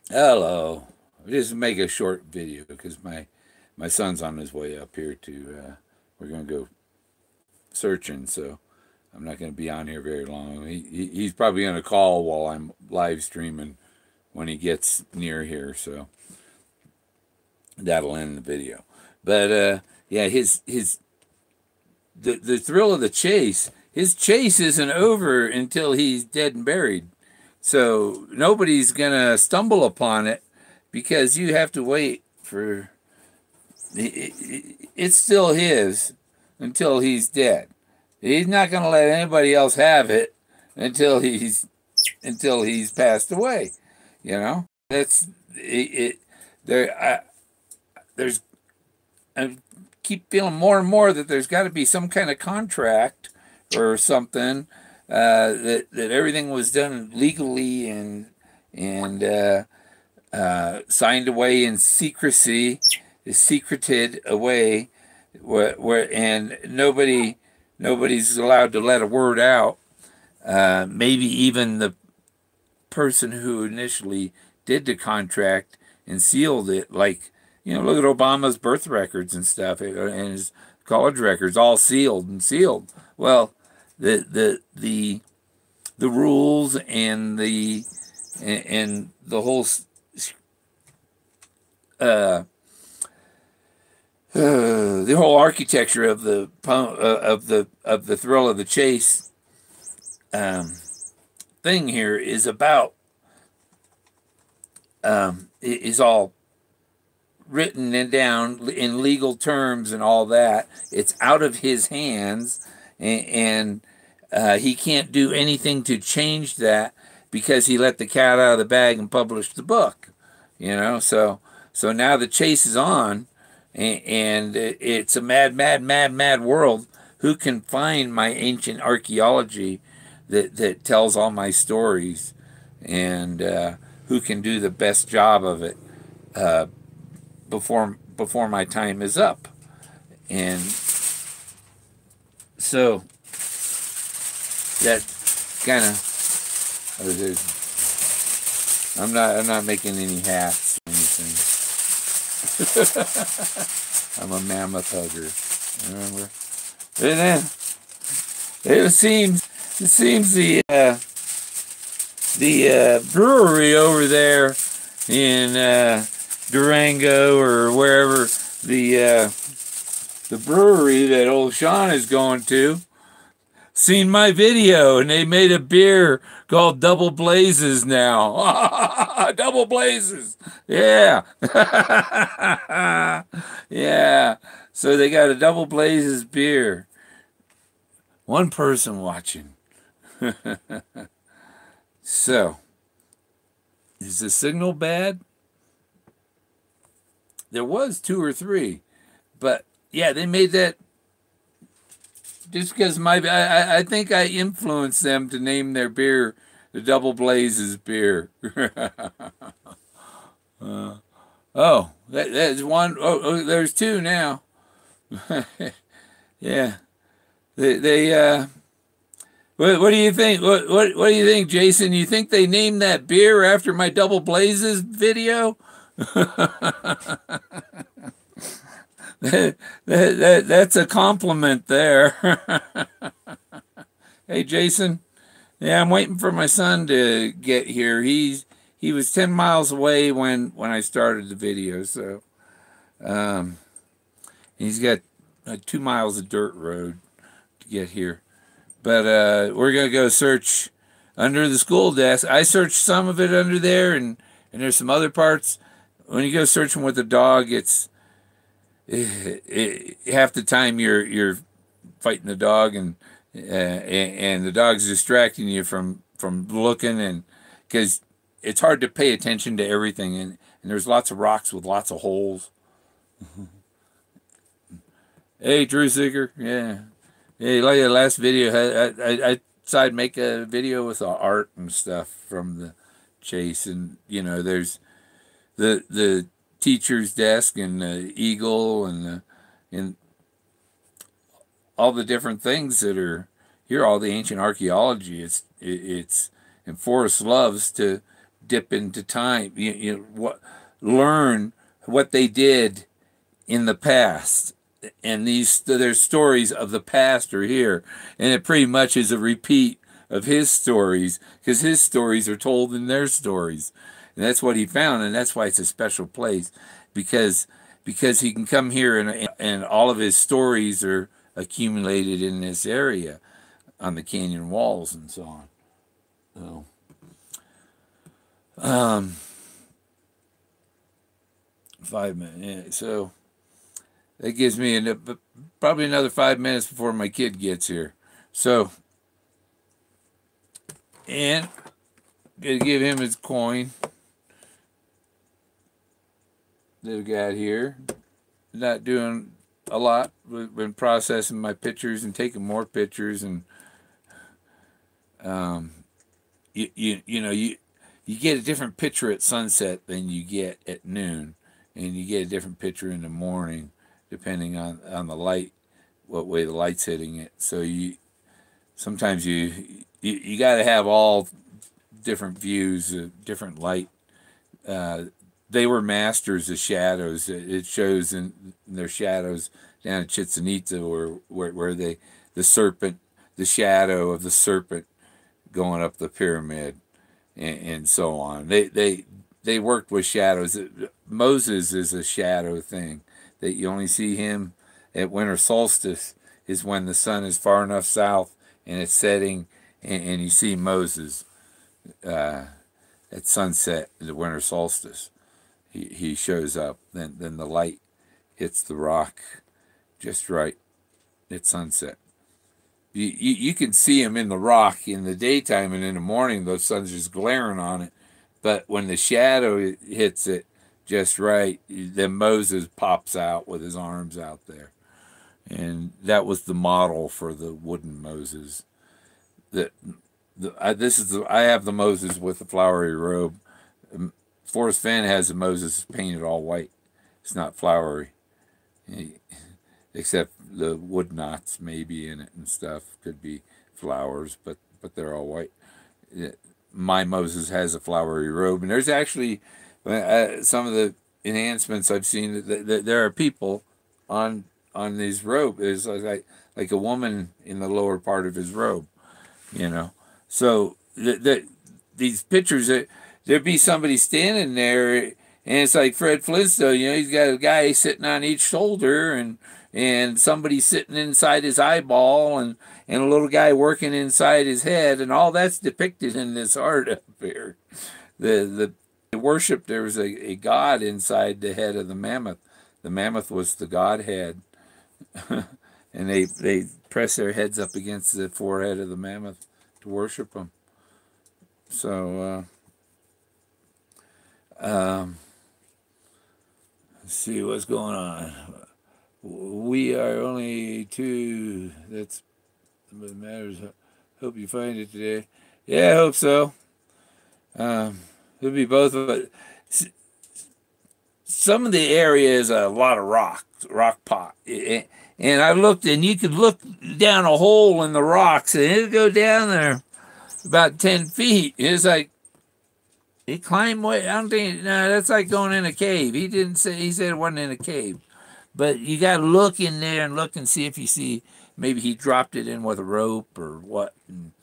Hello. Just make a short video because my son's on his way up here to. We're gonna go searching, so I'm not gonna be on here very long. He's probably gonna call while I'm live streaming when he gets near here, so that'll end the video. But yeah, his the thrill of the chase. His chase isn't over until he's dead and buried. So nobody's gonna stumble upon it because you have to wait for it's still his until he's dead. He's not going to let anybody else have it until he's passed away. You know, that's it. There, there's I keep feeling more and more that there's got to be some kind of contract or something that everything was done legally and signed away in secrecy, is secreted away, where and nobody's allowed to let a word out. Maybe even the person who initially did the contract and sealed it, like look at Obama's birth records and stuff, and his college records, all sealed and sealed. Well, the rules and the whole uh, the whole architecture of the thrill of the chase um, thing here is about is all written and down in legal terms and all that. It's out of his hands, and he can't do anything to change that because he let the cat out of the bag and published the book. So now the chase is on, and it's a mad, mad, mad, mad world. Who can find my ancient archaeology that tells all my stories, and who can do the best job of it before my time is up? And so that kind of I'm not making any hats or anything. I'm a mammoth hugger. Remember? And then it seems the brewery over there in Durango or wherever the brewery that old Sean is going to seen my video, and they made a beer called Double Blazes now. Double Blazes. Yeah. Yeah. So they got a Double Blazes beer. One person watching. So, is the signal bad? There was two or three, but yeah, they made that just because I think I influenced them to name their beer the Double Blazes beer. That's one. There's two now. Yeah, they. What do you think? What do you think, Jason? You think they named that beer after my Double Blazes video? That's a compliment there. Hey, Jason. Yeah, I'm waiting for my son to get here. He was 10 miles away when I started the video, so um, he's got 2 miles of dirt road to get here. But we're gonna go search under the school desk. I searched some of it under there, and there's some other parts. When you go searching with a dog, half the time you're fighting the dog, and the dog's distracting you from looking, and because it's hard to pay attention to everything, and there's lots of rocks with lots of holes. Hey, Drew Ziegler, yeah. Yeah, like the last video, I decided to make a video with the art and stuff from the chase, and there's the teacher's desk and the eagle and all the different things that are here, all the ancient archaeology. It's and Forrest loves to dip into time. Learn what they did in the past, and their stories of the past are here, and it pretty much is a repeat of his stories because his stories are told in their stories, and that's what he found, and that's why it's a special place because he can come here and all of his stories are accumulated in this area on the canyon walls and so on. So, 5 minutes. Yeah, so that gives me probably another 5 minutes before my kid gets here. So, and gonna give him his coin that we got here. Not doing a lot. We've been processing my pictures and taking more pictures, and you get a different picture at sunset than you get at noon, and you get a different picture in the morning depending on the light, what way the light's hitting it. So sometimes you got to have all different views, different light. They were masters of shadows. It shows in their shadows down at Chichen Itza where the serpent, the shadow of the serpent going up the pyramid, and so on. They worked with shadows. Moses is a shadow thing that you only see him at winter solstice is when the sun is far enough south and it's setting, and you see Moses at sunset, the winter solstice. He shows up. Then the light hits the rock just right at sunset. You can see him in the rock in the daytime, and in the morning the sun's just glaring on it. But when the shadow hits it just right, then Moses pops out with his arms out there. And that was the model for the wooden Moses. I have the Moses with the flowery robe. Forrest Fenn has the Moses painted all white. It's not flowery, except the wood knots maybe in it and stuff could be flowers, but they're all white. My Moses has a flowery robe, and there's actually some of the enhancements I've seen that there are people on his robe. There's like a woman in the lower part of his robe, So these pictures, there'd be somebody standing there, and it's like Fred Flintstone. He's got a guy sitting on each shoulder, and somebody sitting inside his eyeball, and a little guy working inside his head, and all that's depicted in this art up here. The worship, there was a god inside the head of the mammoth. The mammoth was the godhead, and they press their heads up against the forehead of the mammoth to worship him. So let's see what's going on. We are only two. That's what matters. Hope you find it today. Yeah, I hope so. It'll be both of it. Some of the area is a lot of rock pot. And I looked, and you could look down a hole in the rocks, and it'd go down there about 10 feet. It's like, he climbed way. I don't think, no, that's like going in a cave. He didn't say, he said it wasn't in a cave. But you got to look in there and look and see if you see, maybe he dropped it in with a rope or what. And,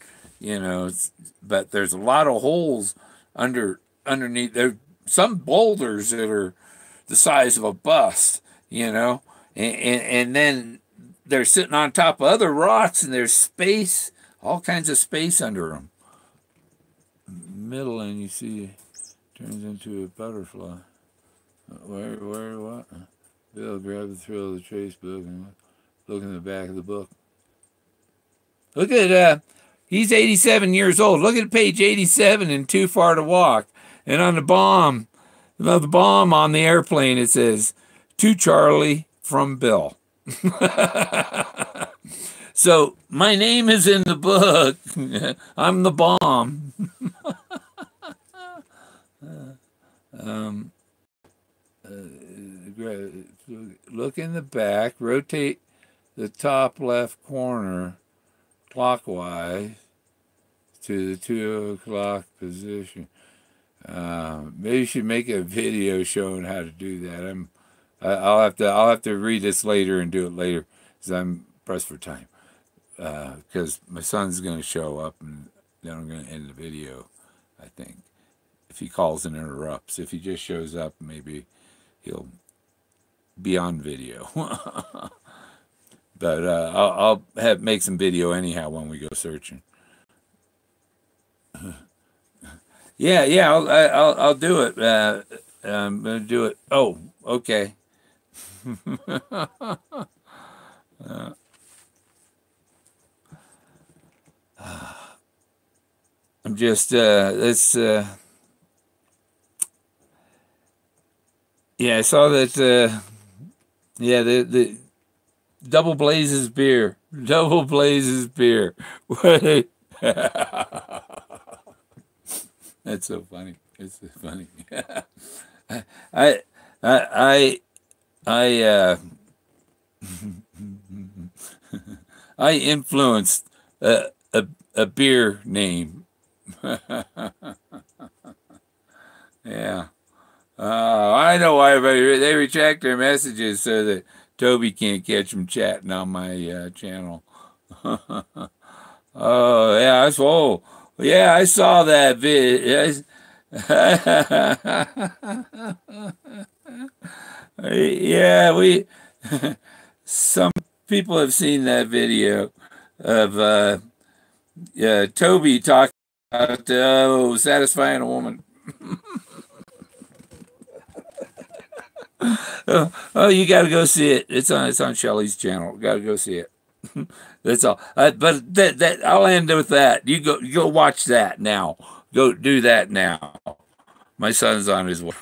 but there's a lot of holes underneath. There's some boulders that are the size of a bus, and then they're sitting on top of other rocks, and there's space, all kinds of space under them. Middle, and you see, turns into a butterfly. Where, what? Bill grabbed the thrill of the trace book and look in the back of the book. Look at, he's 87 years old. Look at page 87 and Too Far to Walk. And on the bomb on the airplane, it says, to Charlie from Bill. So my name is in the book. I'm the bomb. Look in the back, rotate the top left corner clockwise to the 2 o'clock position. Maybe you should make a video showing how to do that. I'll have to read this later and do it later because I'm pressed for time. Because my son's going to show up and then I'm going to end the video. I think if he calls and interrupts, if he just shows up, maybe he'll be on video. But I'll make some video anyhow when we go searching. Yeah, yeah, I'll do it. I'm gonna do it. Oh, okay. I'm just let's yeah, I saw that yeah, the Double Blazes beer. Double Blazes beer. What? That's so funny. It's so funny. I I I I influenced a beer name. Yeah. I know why they retract their messages so that Toby can't catch them chatting on my channel. Oh yeah, yeah, I saw that vid. Yeah, some people have seen that video of Toby talking about satisfying a woman. Oh, you got to go see it. It's on Shelley's channel. Got to go see it. That's all. But that I'll end with that. You go watch that now. Go do that now. My son's on his way.